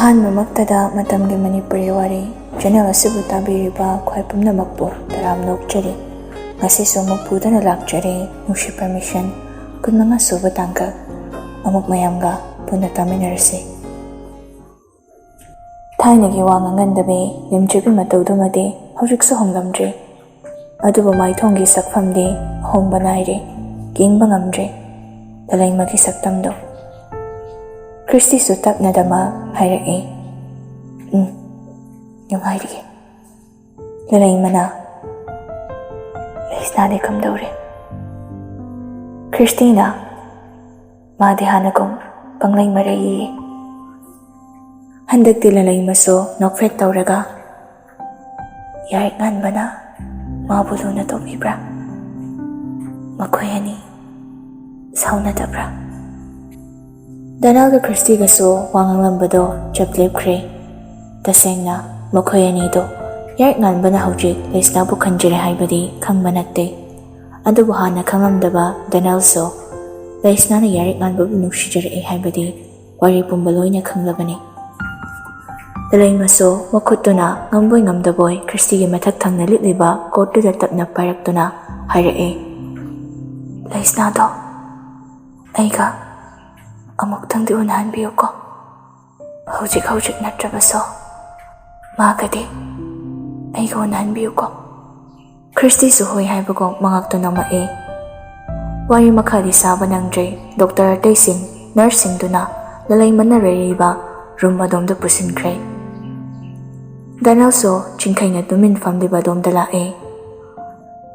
ꯑꯍꯥꯟꯕꯃꯛꯇꯗ ꯃꯇꯝꯒꯤ ꯃꯅꯤꯄꯨꯔꯤ ꯋꯥꯔꯤ ꯆꯦꯅꯦꯜ ꯑꯁꯤꯕꯨ ꯇꯥꯕꯤꯔꯤꯕ ꯈ꯭ꯋꯥꯏ ꯄꯨꯝꯅꯃꯛꯄꯨ ꯇꯔꯥꯝ ꯅꯣꯛꯆꯔꯤ. ꯉꯁꯤꯁꯨ ꯑꯃꯨꯛ ꯄꯨꯗꯨꯅ ꯂꯥꯛꯆꯔꯤ ꯅꯨꯡꯁꯤ ꯄꯔꯃꯤꯁꯟ 15 ꯁꯨꯕ ꯇꯥꯡꯀꯛ. ꯑꯃꯨꯛ ꯃꯌꯥꯝꯒ ꯄꯨꯟꯅ ꯇꯥꯃꯤꯟꯅꯔꯁꯤ. ꯊꯥꯏꯅꯒꯤ ꯋꯥ ꯉꯥꯡꯒꯟꯗꯕꯤ ꯂꯦꯝꯖꯕꯤ ꯃꯇꯧꯗꯨꯃꯗꯤ ꯍꯧꯖꯤꯛꯁꯨ ꯍꯣꯡꯂꯝꯗ꯭ꯔꯤ. ꯑꯗꯨꯕꯨ ꯃꯥꯏꯊꯣꯡꯒꯤ ꯁꯛꯐꯝꯗꯤ ꯑꯍꯣꯡꯕ ꯅꯥꯏꯔꯤ. ꯌꯦꯡꯕ ꯉꯝꯗ꯭ꯔꯤ ꯂꯂꯩꯃꯒꯤ ꯁꯛꯇꯝꯗꯣ. ꯈ꯭ꯔꯤꯁꯇꯤꯁꯨ ꯇꯞꯅꯗꯃꯛ ꯍꯥꯏꯔꯛꯏ. ꯅꯨꯡꯉꯥꯏꯔꯤꯌꯦ. ꯂꯂꯩꯃꯅ ꯂꯩꯁꯅꯥꯗꯤ ꯀꯝꯗꯧꯔꯤ? ꯈ꯭ꯔꯤꯁꯇꯤꯅ ꯃꯥꯗꯤ ꯍꯥꯟꯅꯒꯨꯝ ꯄꯪꯂꯩ ꯃꯔꯩꯌꯦ. ꯍꯟꯗꯛꯇꯤ ꯂꯂꯩꯃꯁꯨ ꯅꯣꯛꯐꯦꯠ ꯇꯧꯔꯒ ꯌꯥꯔꯤꯛ ꯉꯥꯟꯕꯅ ꯃꯥꯕꯨ ꯂꯨꯅ ꯇꯧꯕꯤꯕ꯭ꯔꯥ? ꯃꯈꯣꯏ ꯑꯅꯤ ꯁꯥꯎꯅꯗꯕ꯭ꯔꯥ? ꯗꯅꯥꯜꯒ ꯈ꯭ꯔꯤꯁꯇꯤꯒꯁꯨ ꯋꯥ ꯉꯥꯡꯂꯝꯕꯗꯣ ꯆꯞ ꯂꯦꯞꯈ꯭ꯔꯦ. ꯇꯁꯦꯡꯅ ꯃꯈꯣꯏ ꯑꯅꯤꯗꯣ ꯌꯥꯔꯤꯛ ꯉꯥꯟꯕꯅ ꯍꯧꯖꯤꯛ ꯂꯩꯁꯅꯥꯕꯨ ꯈꯟꯖꯔꯦ ꯍꯥꯏꯕꯗꯤ ꯈꯪꯕ ꯅꯠꯇꯦ. ꯑꯗꯨꯕꯨ ꯍꯥꯟꯅ ꯈꯪꯂꯝꯗꯕ ꯗꯅꯥꯜꯁꯨ ꯂꯩꯁꯅꯥꯅ ꯌꯥꯔꯤꯛ ꯉꯥꯟꯕꯕꯨ ꯅꯨꯡꯁꯤꯖꯔꯛꯏ ꯍꯥꯏꯕꯗꯤ ꯋꯥꯔꯤ ꯄꯨꯝꯕ ꯂꯣꯏꯅ ꯈꯪꯂꯕꯅꯤ. ꯂꯂꯩꯃꯁꯨ ꯃꯈꯨꯠꯇꯨꯅ ꯉꯝꯕꯣꯏ ꯉꯝꯗꯕꯣꯏ ꯈ꯭ꯔꯤꯁꯇꯤꯒꯤ ꯃꯊꯛ ꯊꯪꯅ ꯂꯤꯠꯂꯤꯕ ꯀꯣꯠꯇꯨꯗ ꯇꯞꯅ ꯄꯥꯏꯔꯛꯇꯨꯅ ꯍꯥꯏꯔꯛꯏ. ꯂꯩꯁꯅꯥꯗꯣ ꯑꯩꯒ ꯑꯃꯨꯛꯇꯪꯗꯤ ꯎꯅꯍꯟꯕꯤꯌꯨꯀꯣ. ꯍꯧꯖꯤꯛ ꯅꯠꯇ꯭ꯔꯕꯁꯨ ꯃꯥꯒꯗꯤ ꯑꯩꯒ ꯎꯅꯍꯟꯕꯤꯌꯨꯀꯣ. ꯈ꯭ꯔꯤꯁꯇꯤꯁꯨ ꯍꯣꯏ ꯍꯥꯏꯕꯒꯨꯝ ꯃꯉꯛꯇꯨ ꯅꯝꯃꯛꯏ. ꯋꯥꯔꯤ ꯃꯈꯥꯗꯤ ꯁꯥꯕ ꯅꯪꯗ꯭ꯔꯦ. ꯗꯣꯛꯇꯔ ꯑꯇꯩꯁꯤꯡ ꯅꯔꯁꯁꯤꯡꯗꯨꯅ ꯂꯂꯩꯃꯅ ꯂꯩꯔꯤꯕ ꯔꯨꯝ ꯑꯗꯣꯝꯗ ꯄꯨꯁꯤꯟꯈ꯭ꯔꯦ. ꯗꯅꯥꯜꯁꯨ ꯆꯤꯡꯈꯩꯅ ꯇꯨꯃꯤꯟ ꯐꯝꯂꯤꯕ ꯑꯗꯣꯝꯗ ꯂꯥꯛꯏ.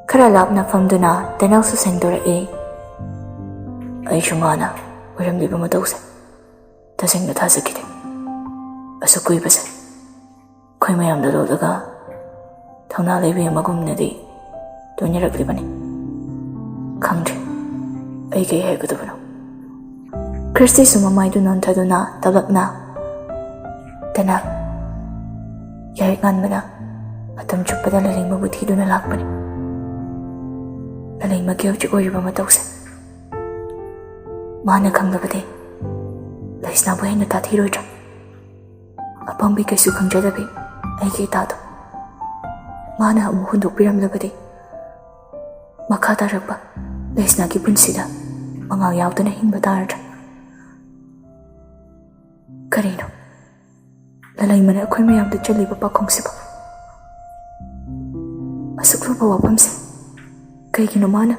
ꯈꯔ ꯂꯥꯞꯅ ꯐꯝꯗꯨꯅ ꯗꯅꯥꯜꯁꯨ ꯁꯦꯡꯗꯣꯔꯛꯏ. ꯑꯩꯁꯨ ꯃꯥꯅ ꯑꯣꯏꯔꯝꯂꯤꯕ ꯃꯇꯧꯁꯦ ꯇꯁꯦꯡꯅ ꯊꯥꯖꯈꯤꯗꯦ. ꯑꯁꯨꯛ ꯀꯨꯏꯕꯁꯦ ꯑꯩꯈꯣꯏ ꯃꯌꯥꯝꯗ ꯂꯣꯠꯂꯒ ꯊꯧꯅꯥ ꯂꯩꯕꯤ ꯑꯃꯒꯨꯝꯅꯗꯤ ꯇꯣꯏꯅꯔꯛꯂꯤꯕꯅꯤ. ꯈꯪꯗ꯭ꯔꯦ ꯑꯩ ꯀꯩ ꯍꯥꯏꯒꯗꯕꯅꯣ. ꯈ꯭ꯔꯤꯁꯇꯤꯁꯨ ꯃꯃꯥꯏꯗꯨ ꯅꯣꯟꯊꯗꯨꯅ ꯇꯞꯂꯞꯅ ꯗꯅꯥꯜ, ꯌꯥꯔꯤꯛ ꯉꯥꯟꯕꯅ ꯃꯇꯝ ꯆꯨꯞꯄꯗ ꯂꯂꯩꯃꯕꯨ ꯊꯤꯗꯨꯅ ꯂꯥꯛꯄꯅꯤ. ꯂꯂꯩꯃꯒꯤ ꯍꯧꯖꯤꯛ ꯑꯣꯏꯔꯤꯕ ꯃꯇꯧꯁꯦ ꯃꯥꯅ ꯈꯪꯂꯕꯗꯤ ꯂꯩꯁꯅꯥꯕꯨ ꯍꯦꯟꯅ ꯇꯥꯊꯤꯔꯣꯏꯗ꯭ꯔꯥ? ꯑꯄꯪꯕꯤ ꯀꯩꯁꯨ ꯈꯪꯖꯗꯕꯤ ꯑꯩꯒꯤ ꯏꯇꯥꯗꯣ ꯃꯥꯅ ꯑꯃꯨꯛ ꯍꯨꯟꯗꯣꯛꯄꯤꯔꯝꯂꯕꯗꯤ ꯃꯈꯥ ꯇꯥꯔꯛꯄ ꯂꯩꯁꯅꯥꯒꯤ ꯄꯨꯟꯁꯤꯗ ꯃꯉꯥꯜ ꯌꯥꯎꯗꯅ ꯍꯤꯡꯕ ꯇꯥꯔꯗ꯭ꯔꯥ? ꯀꯔꯤꯅꯣ ꯂꯂꯩꯃꯅ ꯑꯩꯈꯣꯏ ꯃꯌꯥꯝꯗ ꯆꯜꯂꯤꯕ ꯄꯥꯈꯣꯡꯁꯤꯕꯨ? ꯑꯁꯨꯛ ꯂꯨꯕ ꯋꯥꯐꯝꯁꯦ ꯀꯩꯒꯤꯅꯣ ꯃꯥꯅ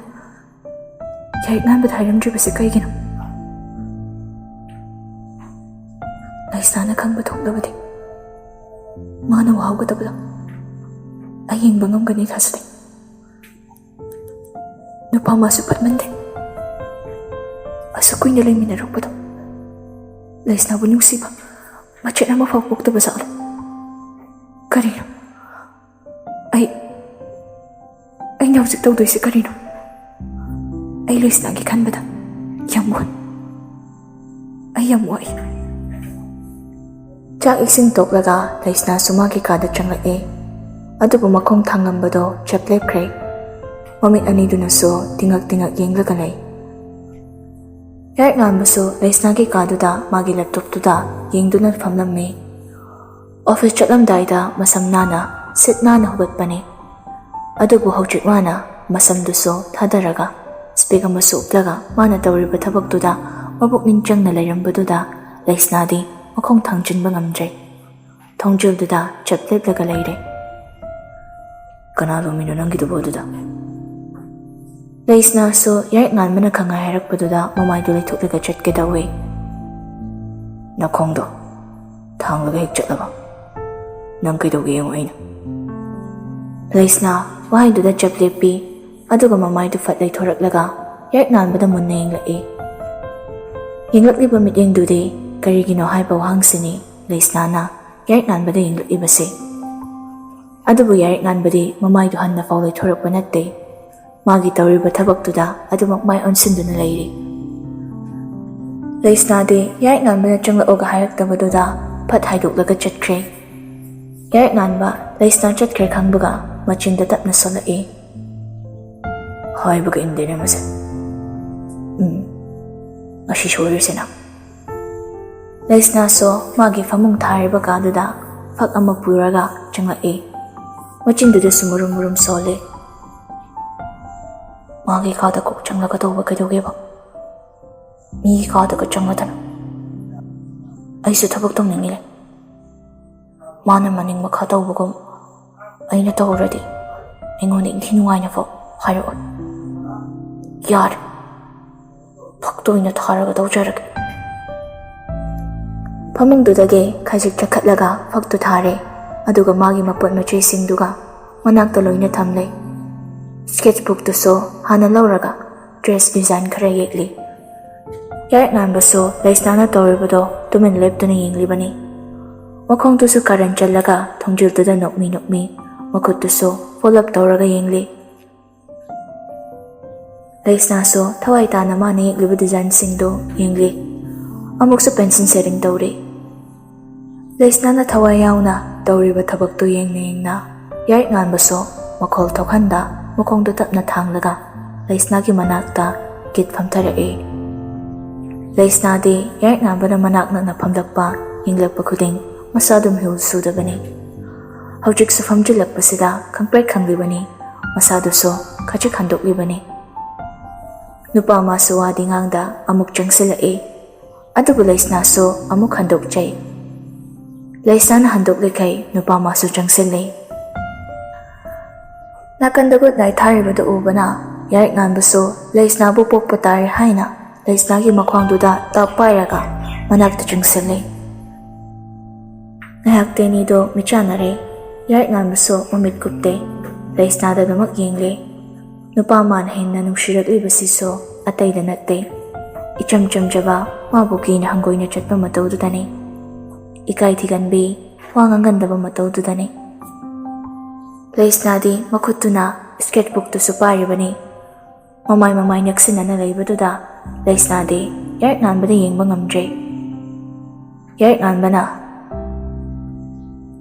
ꯌꯥꯔꯤꯛ ꯉꯥꯟꯕꯗ ꯍꯥꯏꯔꯝꯗ꯭ꯔꯤꯕꯁꯦ ꯀꯩꯒꯤꯅꯣ? ꯂꯩꯁꯅꯥꯅ ꯈꯪꯕ ꯊꯣꯛꯂꯕꯗꯤ ꯃꯥꯅ ꯋꯥꯍꯧꯒꯗꯕꯗꯣ ꯑꯩ ꯌꯦꯡꯕ ꯉꯝꯒꯅꯤ ꯊꯥꯖꯗꯦ. ꯅꯨꯄꯥ ꯃꯥꯁꯨ ꯐꯠꯃꯟꯗꯦ. ꯑꯁꯨꯛ ꯀꯨꯏꯅ ꯂꯩꯃꯤꯟꯅꯔꯛꯄꯗꯣ ꯂꯩꯁꯅꯥꯕꯨ ꯅꯨꯡꯁꯤꯕ ꯃꯆꯦꯠ ꯑꯃꯐꯥꯎ ꯄꯣꯛꯇꯕ ꯖꯥꯠꯂꯣ? ꯀꯔꯤꯅꯣ ꯑꯩꯅ ꯍꯧꯖꯤꯛ ꯇꯧꯗꯣꯏꯁꯦ ꯀꯔꯤꯅꯣ? ꯑꯩ ꯂꯩꯁꯅꯥꯒꯤ ꯈꯟꯕꯗ ꯌꯥꯝ ꯋꯥꯏ. ꯑꯩ ꯌꯥꯝ ꯋꯥꯏ. ꯆꯥꯛ ꯏꯁꯤꯡ ꯇꯣꯛꯂꯒ ꯂꯩꯁꯅꯥꯁꯨ ꯃꯥꯒꯤ ꯀꯥꯗ ꯆꯪꯂꯛꯏ. ꯑꯗꯨꯕꯨ ꯃꯈꯣꯡ ꯊꯥꯡꯂꯝꯕꯗꯣ ꯆꯞ ꯂꯦꯞꯈ꯭ꯔꯦ. ꯃꯃꯤꯠ ꯑꯅꯤꯗꯨꯅꯁꯨ ꯇꯤꯡꯉꯛ ꯌꯦꯡꯂꯒ ꯂꯩ. ꯌꯥꯔꯤꯛ ꯉꯥꯟꯕꯁꯨ ꯂꯩꯁꯅꯥꯒꯤ ꯀꯥꯗꯨꯗ ꯃꯥꯒꯤ ꯂꯦꯞꯇꯣꯞꯇꯨꯗ ꯌꯦꯡꯗꯨꯅ ꯐꯝꯂꯝꯃꯤ. ꯑꯣꯐꯤꯁ ꯆꯠꯂꯝꯗꯥꯏꯗ ꯃꯁꯝ ꯅꯥꯟꯅ ꯁꯤꯠ ꯅꯥꯟꯅ ꯍꯧꯒꯠꯄꯅꯤ. ꯑꯗꯨꯕꯨ ꯍꯧꯖꯤꯛ ꯃꯥꯅ ꯃꯁꯝꯗꯨꯁꯨ ꯊꯥꯗꯔꯒ ꯁ꯭ꯄꯦꯛ ꯑꯃꯁꯨ ꯎꯞꯂꯒ ꯃꯥꯅ ꯇꯧꯔꯤꯕ ꯊꯕꯛꯇꯨꯗ ꯃꯄꯨꯛꯅꯤꯡ ꯆꯪꯅ ꯂꯩꯔꯝꯕꯗꯨꯗ ꯂꯩꯁꯅꯥꯗꯤ ꯃꯈꯣꯡ ꯊꯥꯡꯖꯤꯟꯕ ꯉꯝꯗ꯭ꯔꯦ. ꯊꯣꯡꯖꯤꯜꯗꯨꯗ ꯆꯞ ꯂꯦꯞꯂꯒ ꯂꯩꯔꯦ. ꯀꯅꯥ ꯂꯣꯃꯤꯅꯣ ꯅꯪꯒꯤꯗꯨꯕꯨ ꯑꯗꯨꯗ? ꯂꯩꯁꯅꯥꯁꯨ ꯌꯥꯔꯤꯛ ꯉꯥꯟꯕꯅ ꯈꯪꯉꯥꯏ ꯍꯥꯏꯔꯛꯄꯗꯨꯗ ꯃꯃꯥꯏꯗꯨ ꯂꯩꯊꯣꯛꯂꯒ ꯆꯠꯀꯦ ꯇꯧꯏ. ꯅꯈꯣꯡꯗꯣ ꯊꯥꯡꯂꯒ ꯍꯦꯛ ꯆꯠꯂꯕ ꯅꯪ ꯀꯩꯗꯧꯒꯦ ꯌꯦꯡꯉꯣ ꯑꯩꯅ. ꯂꯩꯁꯅꯥ ꯋꯥꯍꯩꯗꯨꯗ ꯆꯞ ꯂꯦꯞꯄꯤ. ꯑꯗꯨꯒ ꯃꯃꯥꯏꯗꯨ ꯐꯠ ꯂꯩꯊꯣꯔꯛꯂꯒ ꯌꯥꯔꯤꯛ ꯉꯥꯟꯕꯗ ꯃꯨꯟꯅ ꯌꯦꯡꯂꯛꯏ. ꯌꯦꯡꯂꯛꯂꯤꯕ ꯃꯤꯠꯌꯦꯡꯗꯨꯗꯤ ꯀꯔꯤꯒꯤꯅꯣ ꯍꯥꯏꯕ ꯋꯥꯍꯪꯁꯤꯅꯤ ꯂꯩꯁꯅꯥꯅ ꯌꯥꯔꯤꯛ ꯉꯥꯟꯕꯗ ꯌꯦꯡꯂꯛꯏꯕꯁꯦ. ꯑꯗꯨꯕꯨ ꯌꯥꯔꯤꯛ ꯉꯥꯟꯕꯗꯤ ꯃꯃꯥꯏꯗꯨ ꯍꯟꯅ ꯐꯥꯎ ꯂꯩꯊꯣꯔꯛꯄ ꯅꯠꯇꯦ. ꯃꯥꯒꯤ ꯇꯧꯔꯤꯕ ꯊꯕꯛꯇꯨꯗ ꯑꯗꯨꯃꯛ ꯃꯥꯏ ꯑꯣꯟꯁꯤꯟꯗꯨꯅ ꯂꯩꯔꯤ. ꯂꯩꯁꯅꯥꯗꯤ ꯌꯥꯔꯤꯛ ꯉꯥꯟꯕꯅ ꯆꯪꯂꯛꯑꯣꯒ ꯍꯥꯏꯔꯛꯇꯕꯗꯨꯗ ꯐꯠ ꯍꯥꯏꯗꯣꯛꯂꯒ ꯆꯠꯈ꯭ꯔꯦ. ꯌꯥꯔꯤꯛ ꯉꯥꯟꯕ ꯂꯩꯁꯅꯥ ꯆꯠꯈ꯭ꯔꯦ ꯈꯪꯕꯒ ꯃꯆꯤꯟꯗ ꯇꯞꯅ ꯁꯣꯜꯂꯛꯏ. ꯍꯥꯏꯕꯒ ꯏꯟꯗꯦꯅꯦ ꯃꯁꯦ. ꯉꯁꯤ ꯁꯣꯏꯔꯤꯁꯤꯅ Laisnaso magi famung thariba kaduda fak ama puraga changlaki. Machindudasu murum sole. Magi kada kok changlaga tawba kaidogeba. Mi kada ka changladana. Aisu thabak tawningle. Mana maning makha tawbagum aina tawradi aingona ingthi nungaina fo hairoi. Yar faktoina tharaga tawjarage. Famungdudage khajik chakhatlaga faktu thare aduga magi mapot machisingduga manakta loina thamle. Sketchbook to so hana lauraga dress design khara yekli. Yarak nanbaso Laisnana tawribado tumin leptuna yenglibani. Makhong to so karan challaga thongjil tuda nokmi makut to so follow up tawraga yengli. Laisnaso thawai tana mane yegliba design singdo yengli. Amukso pencil setting tawri. Laisnana thawai yauna tawriba thabaktu yengna Yarak nanbaso makhol thokhanda makhongdu tapna thanglaga Laisnagi manakta git phamtharae. Laisnadi Yarak nanbana manakna na phamlakpa yinglakpa khuding masadum hil sudabani. Hawjik su phamjilakpasida khangprek khanglibani masadu so khachik handoklibani. Nupa masu wadi ngangda amuk changsilae. Adubu Laisnaso amuk handokjay. Laisnana handoklikai nupa masu changsilay. Nakandagut nai tharibadu ubana Yarak nanbaso Laisnabu pokpatari haina Laisnagi makhwangduda tapairaga manakta changsilay. Ngayakte nido michanare Yarak nanbaso mamit kupte Laisnada namak yengle. Nupa man henna nungshiraglibasiso atayda natte. Icham jaba mabuki na hanggoy na chatpa matawdudani. Ikay thiganbi wangangandaba matawdudani. Laisnadi makutuna sketchbook to suparibani. Mamay naksina na laybaduda Laisnadi Yarak nanbada yengba ngamdre. Yarak nanbana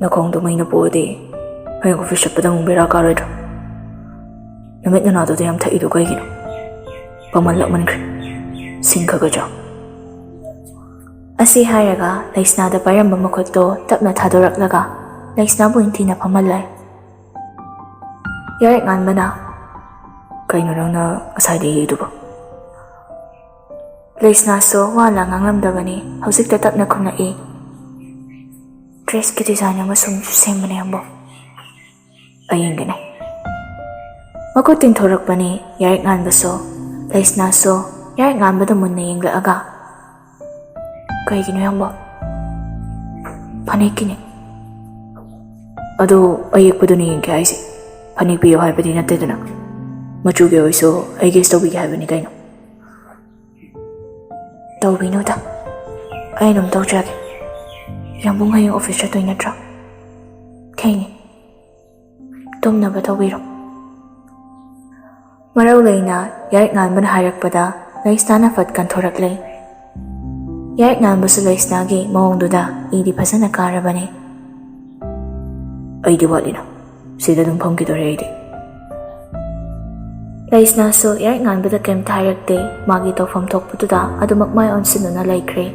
nakongdo may napuodi hayang office padang bira karoido. Namit na nato dayam thaido kay gino. Pamalak man kri singkaga jaw. Asi haraga Laisnada paramba makutto tapna thaduraklaga Laisnabu inti na pamalay. Yarak nanbana kaino lang na asadi yido ba? Laisnaso wala nganglamdabani hawsikta tapna kumnai. Dress ki design amasung same na yambo. Ayun ganay. Makutin thorakbani Yarak nanbaso Laisnaso Yarak nanbada mun na yengla aga. Kaigino yambo? Panikini. Ado ayekpado ni yengke aisi. Panikpiyo haibadi natedana. Machuge oiso ay guess tawbigi haibani kaino. Tawbino da. Ay nung tawjage. Yambo ngayong office siya to'y natra. Kaini. Tum na ba tawbiro? Marawlay na Yarak nanban harakpada Laisnana fatkan thoraklay. Yarak nanbaso Laisnagi mawongduda idi pasana karabani. Ay diwali na. Sida dung pangkidore aydi. Laisnaso Yarak nanbada kem tharakte magi tawfam thokpududa adu makmay onsinu na laikre.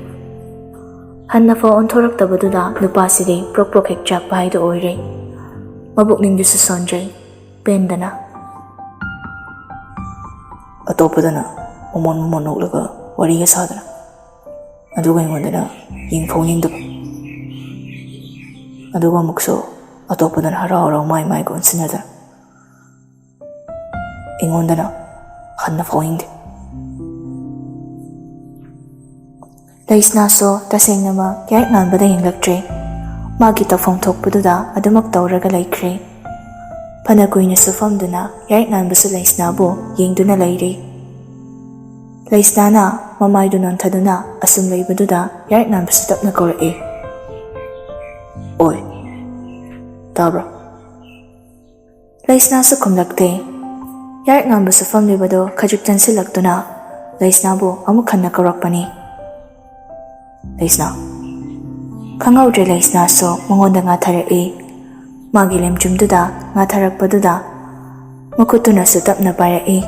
Hanna fo on thoraktabaduda nupasidi prok hek chakpa haido oire. Mabukningdu su sonjay pendana. Atopadana momon noglaga wariga sadana. Aduga ingondana yingfong yingdaba. Aduga mukso atopadana haraw may ko onsinadana. Ingondana hanna fong yingdi. Laisnaso taseng nama Yarak nanbada yenglaktre. Magi tawfong thokpududa adumak tawraga laikre. Panagoy na sufamduna Yarak nanbaso Laisnabu yengduna layre. Laisnana mamay dunon taduna asum laybaduda Yarak nanbaso tapna korae. Oy, tabra. Laisnaso kumlakte. Yarak nanbaso famlibado kajuktan silaktuna Laisnabu amukhan na korakpani. Laisna. Kangawdre Laisnaso mangonda nga tharae. Magilem jumduda nga tharakpaduda makutuna su tapna parae.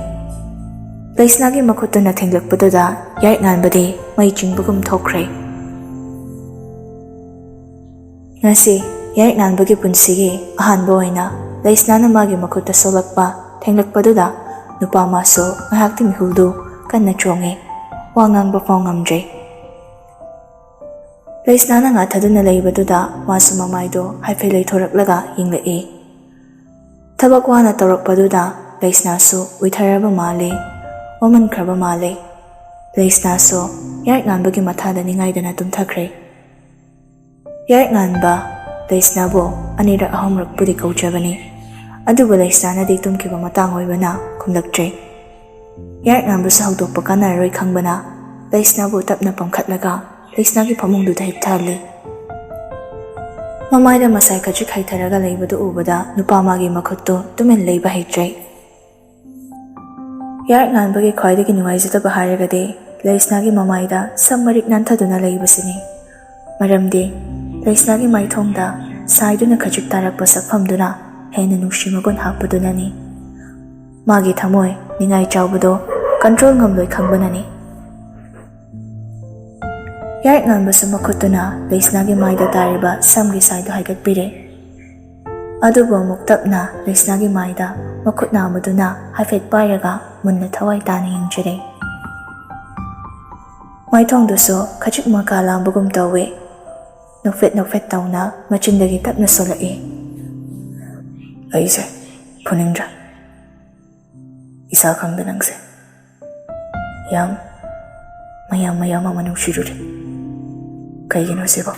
Laisnagi makutuna thinglakpaduda Yarak nanbadi may jingbugum thokre. Ngasi, Yarik Nanbagi punsigi ahanba oina Laisnana magi makuta solakpa thenglakpaduda nupa maso ngahakti mihuldu kanna chonge wa ngangba faw ngamdre. Laisnana nga thaduna leibaduda masu mamaido haifei leithoraklaga yinglai. Thabak wana tawrakpaduda Laisnasu uitharaba male wamankraba male. Laisnasu Yarik Nanbagi mathada ningaidana tumthakre. Yarik Nanba Laisnabo anira ahomrak pudi kauchabani. Adubu Laisnana di tumkiba matang oibana kumlaktre. Yarik Nanbasu hawdokpa kanararoi khangbana Laisnabo tapna pamkhatlaga Laisnagi pamungduda hipthali. Mamaida masai kachik haitharaga leibadu ubada nupa magi makhuttu tumin leiba heitre. Yarik Nanbagi khwaidagi nungaijadaba haragadi Laisnagi mamaida sammarik nanthaduna leibasini. Maramdi Laisnagi maithongda saiduna khajik tarakpa sakphamduna hena nungsimagon happadunani. Magi thamoi ningai chawbado control ngamloi khangbanani. Yarik Nanbasu makhutuna Laisnagi maida tariba samgi saidu haigatpire. Adubu amuk tapna Laisnagi maida makhutna amaduna haifet pairaga munna thawai tana yingjare. Maithongdusu khajik maka lambagum tawe. Nokfet tauna machindagi tapna solai. Aise puningdra isa khangda nangse mayam ama nungshirure kaigino sibo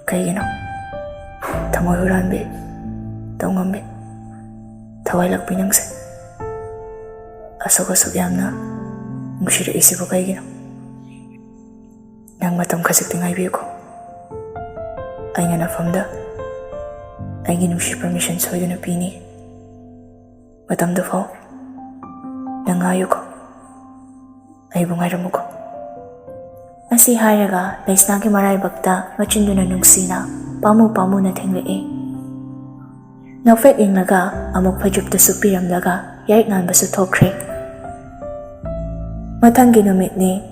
kaigino thamoy huranbe tawngambe thawai lakpi nangse asok yamna nungshire isibo kaigino nang matam khajikti ngaibiyako aina nafamda aigi nungshi permission soiduna pini matamdu faw nangayuko aibu ngairamuko. Asi hairaga Laisnagi maraibakta machinduna nungsina pamu na thenglai. Nokfet inglaga amuk phajupta supiramlaga Yarik Nanbasu thokre. Mathangi numitni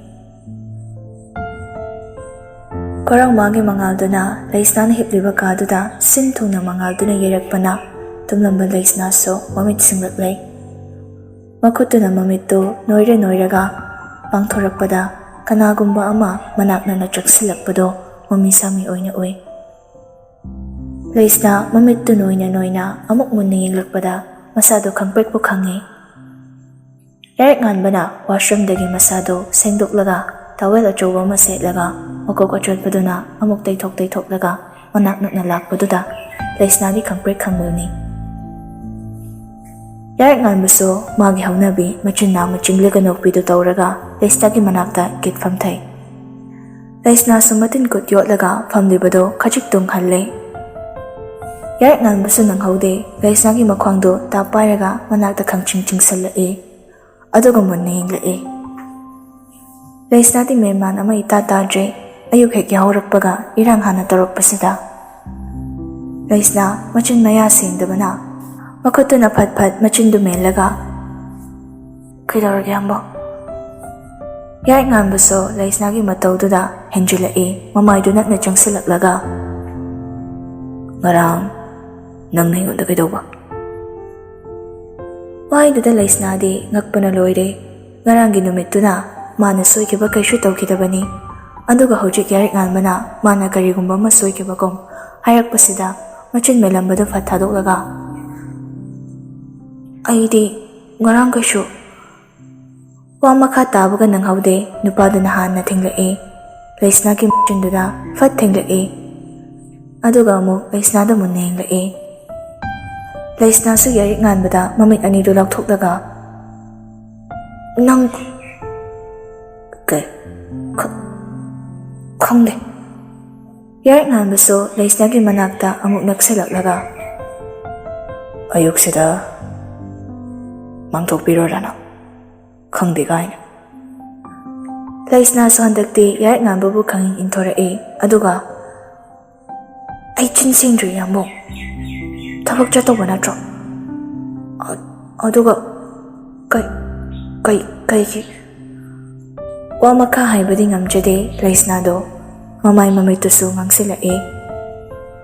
Korang magi mangalduna Laisnana hipliba kaduda sintungna mangalduna yerakpana tumlamba Laisnaso mamit singraklay. Makhutuna mamittu noiraga pangthorakpada kanagumba ama manakna nachaksilakpado mamisami oina oi. Laisna mamittu noina amuk munna yenglakpada masado khangprekpu khangi. Yarik Nanbana washrooomdagi masado sengdoklaga tawel achoba ama setlaga makok achotpaduna amuk teithok manakna lakpaduda Laisnagi khangprek khangmulni. Yarik Nanbasu magi haunabi machinna machinglaga nokpidu tawraga Laisnagi manakta kitfam thai. Laisnasu matin kut yotlaga famlibado khajik tung halle. Yarik Nanbasu nanghaude Laisnagi makhwangdo tapairaga manakta khangching sallai. Aduga munna yenglai. Laisnadi merman ama ita tadre ayuk hek yahaurakpaga irang hana tarakpasida. Laisna machin maya sengdabana makhutuna phat machindu melaga kaidaurage ambo. Yarik Nanbasu Laisnagi matawduda henjilai mamaidu nakna changsilaklaga ngarang nangna hingonda kaidauba. Waiduda Laisnadi ngakpana loire ngarangi numituna mana soikiba kaishu tawkidabani. Aduga hojik Yarik Nanbana mana karigumba ma soikibagom harakpasida machin melambado phathadolaga aidi ngarang kaishu wa makha tabaga nanghaude nupaduna hanna thenglai. Laisnagi machinduda phat thenglai. Aduga amuk Laisnada munna yenglai. Laisnasu Yarik Nanbada mamit anidu lakthoklaga nang khangde. Yarik Nanbasu Laisnagi manakta amuk naksalaklaga ayuksida mangthokpirorana khangde gaina. Laisnasu handakti Yarik Nanbabu khangin inthorai. Aduga ai chinsingdri amuk tabak chatawba natro. Aduga kai wa makha haibadi ngamjade Laisnado Mamay mamitusu ngangsilai.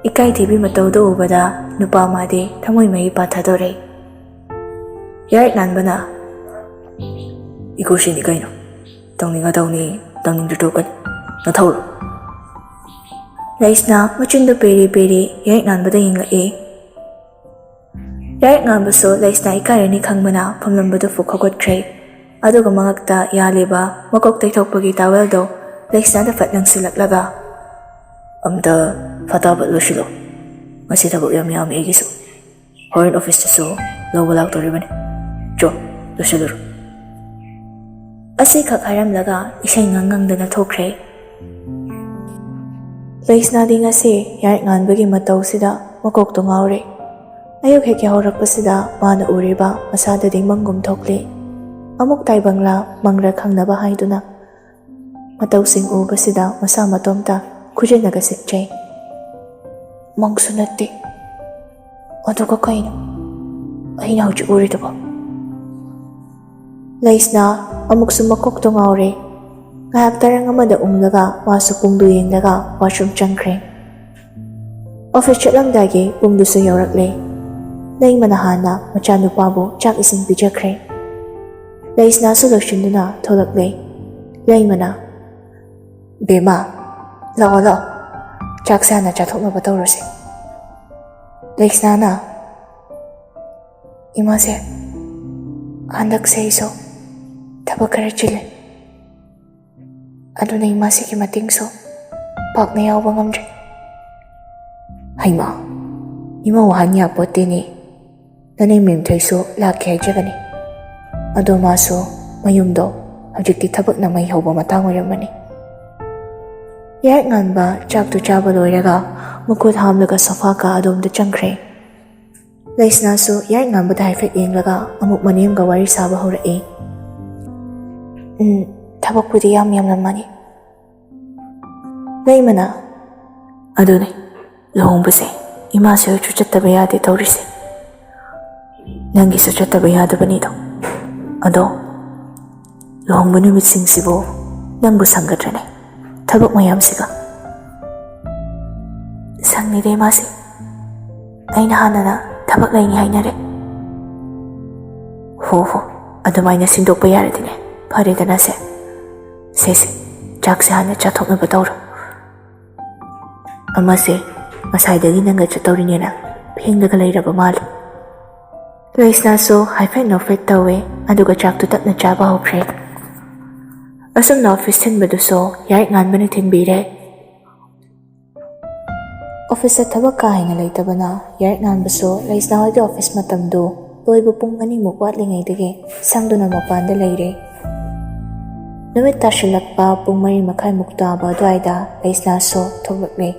Ikai thibi mataudo ubada nupa madi thamoi mai pathadore. Yarik nanbana. Ikushini kaino. Tongninga tongni tongning dutokan. Nathawro. Laisna machindu peri yarik nanbada yinglai. Yarik nanbaso laisna ikarani khangmana phamlambadu fukhogotkre. Aduga mangakta yaliba makok taithokpagi taweldo laisna da fatlang silaklaga. Amda fataba loshilo. Masi tabuk yam egiso. Horin office taso lobo laktoribane. Jo, loshilur. Asi khakharam laga isay ngangang na thokre. Laisna di ngasi yarik nganbagi mataw sida makok tungawre. Ayok heki haurakpasida mana uriba masada ding manggum thokli. Amuk taibangla mangra khangnaba haiduna. Mataw sing ubasida masa matomta kujinaga sitchay. Mangsunati. Aduga kaino. Ayna hujik uri diba. Laisna amuk sumakok tungawre. Ngahak tarang amada umlaga masu pungdu yenglaga washroom changkre. Office chatlang dagi pungdu su yaurakle. Lai manahana machanu pabu chak ising pijakre. Laisna sulushunduna tholakle. Lai mana. Bema. Lao lao. Chak sana chathok na batawrasi. Laisna na. Imase. Handak sa iso. Tabak kara chile. Ano na imasi ki mating so. Pak na yaw bang amdre. Hay ma. Ima wahan niya po tini. Nanay mimtay so laki ay jagani. Ado maso mayumdo. Hajik ti tabak na may hawba matango ramani. Yarik ngan ba chak tu chaba loiraga mukut hamlaga sofa ka adom da changkre. Laisna so yarik ngan ba dahi fek yenglaga amuk maniyam ga wari saba horai. Tabak pudi yam lamani. Lai mana. Adunay, lohong base. Ima siyo chuchataba yadi taurise. Nangi so chataba yada banito. Ado, lohong manumit sing sibo nang busangadrane. Tabak mayam siga. Sang ni masi. Ay nahana na tabak lai ni hay na re. Ho, adumay na sindok pa yara din eh. Pare da na se. Sese, chak se hana chathok na batawro. Ama se, masay dagi nanga chatawri niya na pihing nagalay malu. Laisna so haifay no fet tawe aduga chak tutak na chaba ho pre. Asam na office tin badu so yarik ngan bani tin bire. Office sa tabak kahay na lay taba na yarik ngan baso laisna hoy di office matamdo loy bupong maning mukwat lingay dagi sang do na mapanda layre. Numit tasilak pa pung mari makay mukta ba duayda laisna so thoglak lay.